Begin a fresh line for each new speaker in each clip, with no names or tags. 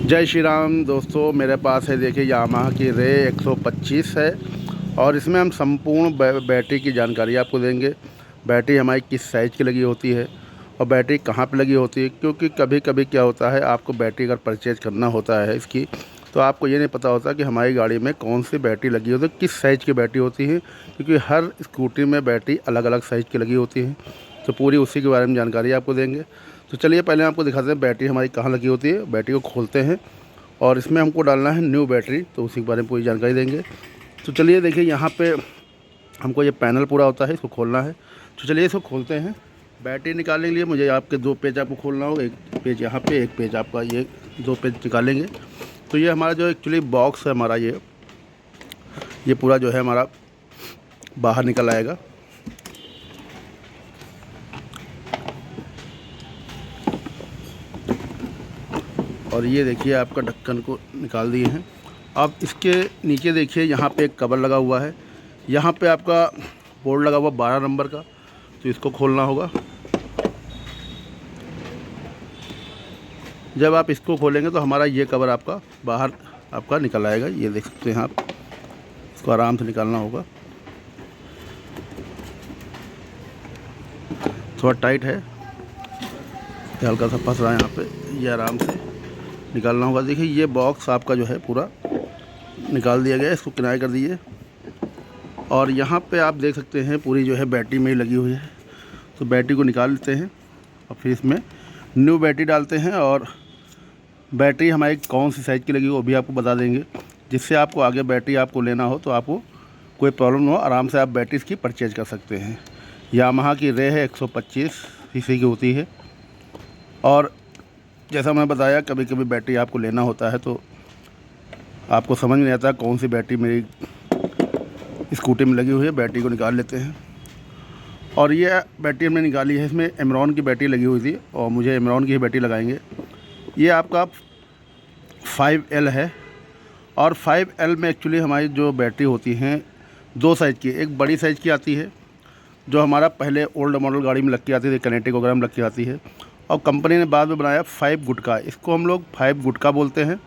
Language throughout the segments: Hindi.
जय श्री राम दोस्तों, मेरे पास है देखिए यामाहा की रे 125 है और इसमें हम संपूर्ण बैटरी की जानकारी आपको देंगे। बैटरी हमारी किस साइज़ की लगी होती है और बैटरी कहाँ पे लगी होती है, क्योंकि कभी कभी क्या होता है, आपको बैटरी अगर परचेज़ करना होता है इसकी, तो आपको ये नहीं पता होता कि हमारी गाड़ी में कौन सी बैटरी लगी होती है, किस साइज़ की बैटरी होती है, क्योंकि हर स्कूटी में बैटरी अलग अलग साइज़ की लगी होती है। तो पूरी उसी के बारे में जानकारी आपको देंगे। तो चलिए पहले आपको दिखाते हैं बैटरी हमारी कहाँ लगी होती है। बैटरी को खोलते हैं और इसमें हमको डालना है न्यू बैटरी, तो उसी के बारे में पूरी जानकारी देंगे। तो चलिए देखिए, यहाँ पे हमको ये पैनल पूरा होता है, इसको खोलना है। तो चलिए इसको खोलते हैं। बैटरी निकालने के लिए मुझे आपके 2 पेज आपको खोलना होगा, एक पेज यहाँ पे, एक पेज आपका ये, 2 पेज निकालेंगे। तो ये हमारा जो एक्चुअली बॉक्स है हमारा, ये पूरा जो है हमारा बाहर निकल आएगा। और ये देखिए आपका ढक्कन को निकाल दिए हैं। अब इसके नीचे देखिए, यहाँ पे एक कवर लगा हुआ है, यहाँ पे आपका बोर्ड लगा हुआ 12 नंबर का, तो इसको खोलना होगा। जब आप इसको खोलेंगे तो हमारा ये कवर आपका बाहर आपका निकल आएगा। ये देख सकते हैं आप, इसको आराम से निकालना होगा। थोड़ा टाइट है, हल्का सा फंस रहा है यहाँ पे, ये आराम से निकालना होगा। देखिए ये बॉक्स आपका जो है पूरा निकाल दिया गया है, इसको किनारे कर दीजिए। और यहाँ पे आप देख सकते हैं पूरी जो है बैटरी में ही लगी हुई है। तो बैटरी को निकाल लेते हैं और फिर इसमें न्यू बैटरी डालते हैं। और बैटरी हमारी कौन सी साइज़ की लगी वो भी आपको बता देंगे, जिससे आपको आगे बैटरी आपको लेना हो तो आपको कोई प्रॉब्लम ना हो, आराम से आप बैटरी इसकी परचेज कर सकते हैं। यामाहा की रे है 125 सीसी की होती है। और जैसा मैं बताया, कभी कभी बैटरी आपको लेना होता है तो आपको समझ नहीं आता कौन सी बैटरी मेरी स्कूटी में लगी हुई है। बैटरी को निकाल लेते हैं। और ये बैटरी हमने निकाली है, इसमें एमरॉन की बैटरी लगी हुई थी और मुझे एमरॉन की ही बैटरी लगाएंगे। ये आपका 5L है और 5L में एक्चुअली हमारी जो बैटरी होती हैं 2 साइज़ की, एक बड़ी साइज़ की आती है जो हमारा पहले ओल्ड मॉडल गाड़ी में लग के आती थी, कनेटिक वगैरह में लग के आती है, और कंपनी ने बाद में बनाया 5 गुटका। इसको हम लोग 5 गुटका बोलते हैं।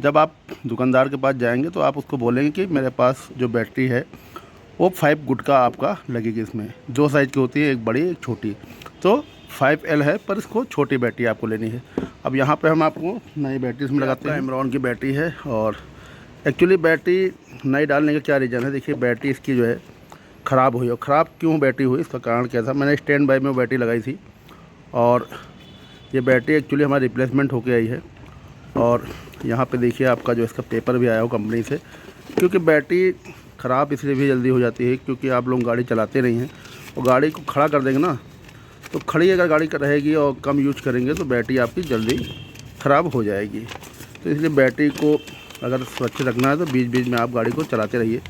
जब आप दुकानदार के पास जाएंगे तो आप उसको बोलेंगे कि मेरे पास जो बैटरी है वो 5 गुटका आपका लगेगी। इसमें 2 साइज़ की होती है, एक बड़ी एक छोटी। तो 5L है, पर इसको छोटी बैटरी आपको लेनी है। अब यहाँ पे हम आपको नई बैटरी इसमें लगाते हैं। एमरॉन की बैटरी है और एक्चुअली बैटरी नई डालने का क्या रीज़न है, देखिए बैटरी इसकी जो है ख़राब हुई। और ख़राब क्यों बैटरी हुई, इसका कारण क्या था, मैंने स्टैंड बाई में बैटरी लगाई थी और ये बैटरी एक्चुअली हमारी रिप्लेसमेंट होके आई है। और यहाँ पे देखिए आपका जो इसका पेपर भी आया हो कंपनी से, क्योंकि बैटरी ख़राब इसलिए भी जल्दी हो जाती है क्योंकि आप लोग गाड़ी चलाते नहीं हैं और गाड़ी को खड़ा कर देंगे ना, तो खड़ी अगर गाड़ी रहेगी और कम यूज करेंगे तो बैटरी आपकी जल्दी ख़राब हो जाएगी। तो इसलिए बैटरी को अगर सुरक्षित रखना है तो बीच बीच में आप गाड़ी को चलाते रहिए।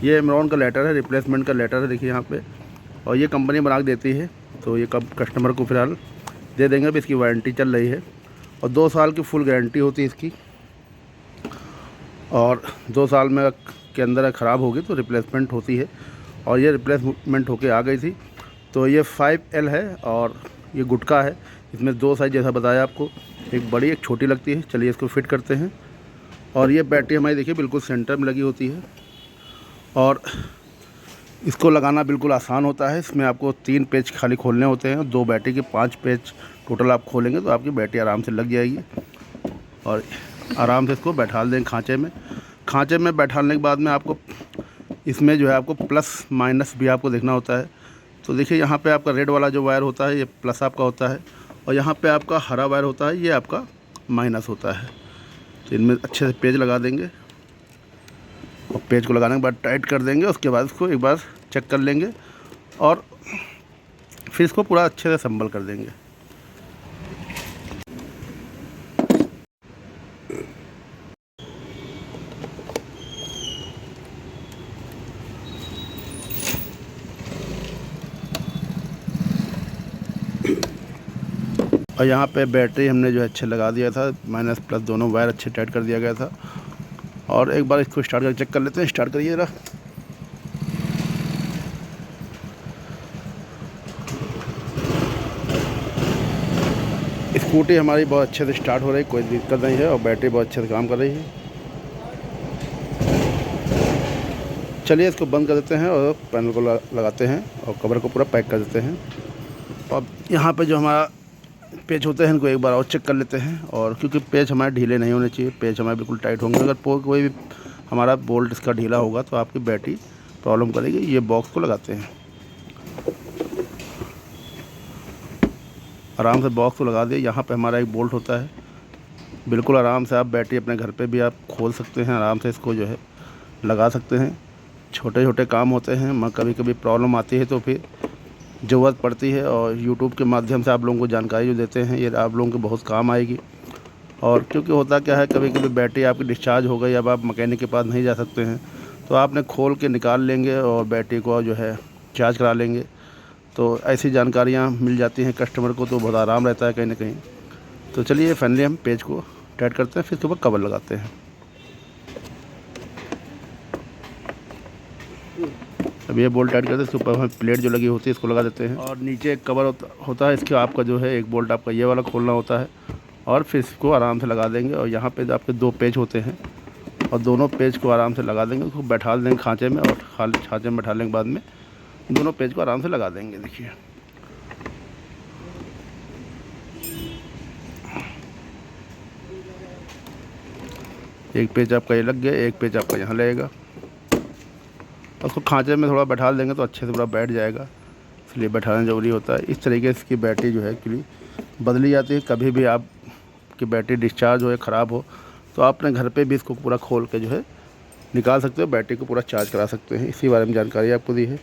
ये एमरॉन का लेटर है, रिप्लेसमेंट का लेटर है, देखिए यहाँ पे, और ये कंपनी बना के देती है, तो ये कब कस्टमर को फ़िलहाल दे देंगे। अभी इसकी वारंटी चल रही है और 2 साल की फुल गारंटी होती है इसकी। और 2 साल में के अंदर ख़राब होगी तो रिप्लेसमेंट होती है, और ये रिप्लेसमेंट होके आ गई थी। तो ये 5L है और ये गुटका है। इसमें 2 साइज़ जैसा बताया आपको, एक बड़ी एक छोटी लगती है। चलिए इसको फिट करते हैं। और ये बैटरी हमारी देखिए बिल्कुल सेंटर में लगी होती है और इसको लगाना बिल्कुल आसान होता है। इसमें आपको 3 पेज खाली खोलने होते हैं, 2 बैटरी के 5 पेज टोटल आप खोलेंगे तो आपकी बैटरी आराम से लग जाएगी। और आराम से इसको बैठा दें खांचे में। खांचे में बैठाने के बाद में आपको इसमें जो है आपको प्लस माइनस भी आपको देखना होता है। तो देखिए यहाँ पे आपका रेड वाला जो वायर होता है ये प्लस आपका होता है, और यहाँ पे आपका हरा वायर होता है, ये आपका माइनस होता है। तो इनमें अच्छे से पेज लगा देंगे और पेज को लगाने के बाद टाइट कर देंगे। उसके बाद इसको एक बार चेक कर लेंगे और फिर इसको पूरा अच्छे से संभल कर देंगे। और यहाँ पे बैटरी हमने जो है अच्छे लगा दिया था, माइनस प्लस दोनों वायर अच्छे टाइट कर दिया गया था। और एक बार इसको स्टार्ट कर चेक कर लेते हैं। स्टार्ट करिए जरा। स्कूटी हमारी बहुत अच्छे से स्टार्ट हो रही है, कोई दिक्कत नहीं है और बैटरी बहुत अच्छे से काम कर रही है। चलिए इसको बंद कर देते हैं और पैनल को लगाते हैं और कवर को पूरा पैक कर देते हैं। अब यहाँ पे जो हमारा पेच होते हैं इनको एक बार और चेक कर लेते हैं, और क्योंकि पेच हमारे ढीले नहीं होने चाहिए, पेच हमारे बिल्कुल टाइट होंगे। अगर कोई भी हमारा बोल्ट इसका ढीला होगा तो आपकी बैटरी प्रॉब्लम करेगी। ये बॉक्स को लगाते हैं, आराम से बॉक्स को लगा दिए। यहाँ पे हमारा एक बोल्ट होता है, बिल्कुल आराम से आप बैटरी अपने घर पे भी आप खोल सकते हैं, आराम से इसको जो है लगा सकते हैं। छोटे छोटे काम होते हैं, मैं कभी कभी प्रॉब्लम आती है तो फिर ज़रूरत पड़ती है, और यूट्यूब के माध्यम से आप लोगों को जानकारी जो देते हैं ये आप लोगों के बहुत काम आएगी। और क्योंकि होता क्या है, कभी कभी बैटरी आपकी डिस्चार्ज हो गई, अब आप मैकेनिक के पास नहीं जा सकते हैं, तो आपने खोल के निकाल लेंगे और बैटरी को जो है चार्ज करा लेंगे। तो ऐसी जानकारियाँ मिल जाती हैं कस्टमर को, तो बहुत आराम रहता है कहीं ना कहीं। तो चलिए फाइनली हम पेज को टाइट करते हैं, फिर इसके ऊपर कवर लगाते हैं। अब ये बोल्ट टाइट करते हैं, इसके ऊपर हमें प्लेट जो लगी होती है इसको लगा देते हैं, और नीचे एक कवर होता है इसके, आपका जो है एक बोल्ट आपका ये वाला खोलना होता है, और फिर इसको आराम से लगा देंगे। और यहाँ पे आपके 2 पेज होते हैं, और दोनों पेज को आराम से लगा देंगे, उसको बैठा देंगे खांचे में, और खांचे में बैठाने के बाद में दोनों पेज को आराम से लगा देंगे। देखिए एक पेज आपका ये लग गया, एक पेज आपका यहाँ लगेगा, उसको खांचे में थोड़ा बैठा देंगे तो अच्छे से पूरा बैठ जाएगा, इसलिए बैठाना ज़रूरी होता है। इस तरीके से इसकी बैटरी जो है एक्चुअली बदली जाती है। कभी भी आपकी बैटरी डिस्चार्ज हो या ख़राब हो तो आप अपने घर पे भी इसको पूरा खोल के जो है निकाल सकते हो, बैटरी को पूरा चार्ज करा सकते हैं। इसी बारे में जानकारी आपको दी है,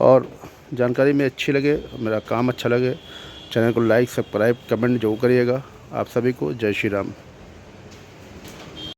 और जानकारी में अच्छी लगे, मेरा काम अच्छा लगे, चैनल को लाइक सब्सक्राइब कमेंट जरूर करिएगा। आप सभी को जय श्री राम।